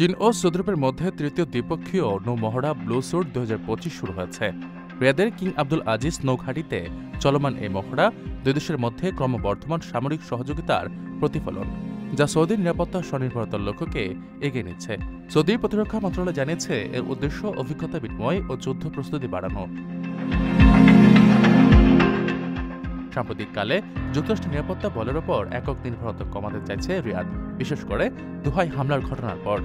চীন ও সৌদি আরবের মধ্যে তৃতীয় দ্বিপক্ষীয় নৌমহড়া ব্লু স্যুট 2025 শুরু হয়েছে। রিয়াদের কিং আব্দুল আজিজ নৌঘাঁটিতে চলমান এই মহড়া দুই দেশের মধ্যে ক্রমবর্ধমান সামরিক সহযোগিতার প্রতিফলন, যা সৌদির নিরাপত্তা স্বনির্ভরতার লক্ষ্যকে এগিয়ে নিচ্ছে। সৌদি প্রতিরক্ষা মন্ত্রণালয় জানিয়েছে, এর উদ্দেশ্য অভিজ্ঞতা বিনিময় ও যুদ্ধ প্রস্তুতি বাড়ানো। সাম্প্রতিককালে যুক্তরাষ্ট্রের নিরাপত্তা বলের ওপর একক নির্ভরতা কমাতে চাইছে রিয়াদ, বিশেষ করে দোহায় হামলার ঘটনার পর।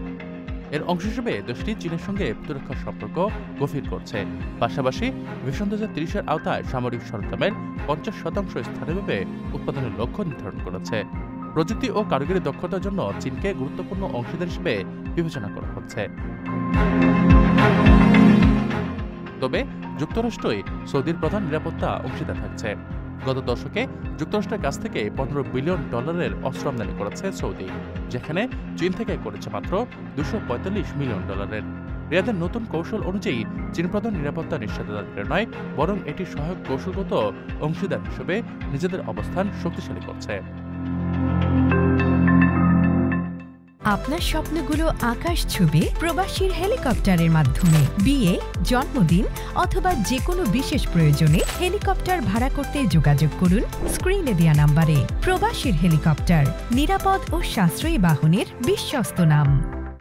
এর অংশ হিসেবে দেশটি চীনের সঙ্গে প্রতিরক্ষা সম্পর্ক গভীর করছে। পাশাপাশি ভিশন 2030-এর আওতায় সামরিক সরঞ্জামের 50% স্থানীয়ভাবে উৎপাদনের লক্ষ্য নির্ধারণ করেছে। প্রযুক্তি ও কারিগরি দক্ষতার জন্য চীনকে গুরুত্বপূর্ণ অংশীদার হিসেবে বিবেচনা করা হচ্ছে। তবে যুক্তরাষ্ট্রই সৌদির প্রধান নিরাপত্তা অংশীদার থাকছে। গত দশকে যুক্তরাষ্ট্রের কাছ থেকে $15 বিলিয়ন অস্ত্র আমদানি করেছে সৌদি, যেখানে চীন থেকে করেছে মাত্র $245 মিলিয়ন। রিয়াদের নতুন কৌশল অনুযায়ী চীন প্রধান নিরাপত্তা নিশ্চয়তা নয়, বরং এটি সহায়ক কৌশলগত অংশীদার হিসেবে নিজেদের অবস্থান শক্তিশালী করছে। আপনার স্বপ্নগুলো আকাশ ছুবে প্রবাসীর হেলিকপ্টারের মাধ্যমে। বিয়ে, জন্মদিন অথবা যে কোনো বিশেষ প্রয়োজনে হেলিকপ্টার ভাড়া করতে যোগাযোগ করুন স্ক্রিনে দেয়া নাম্বারে। প্রবাসীর হেলিকপ্টার, নিরাপদ ও সাশ্রয়ী বাহনের বিশ্বস্ত নাম।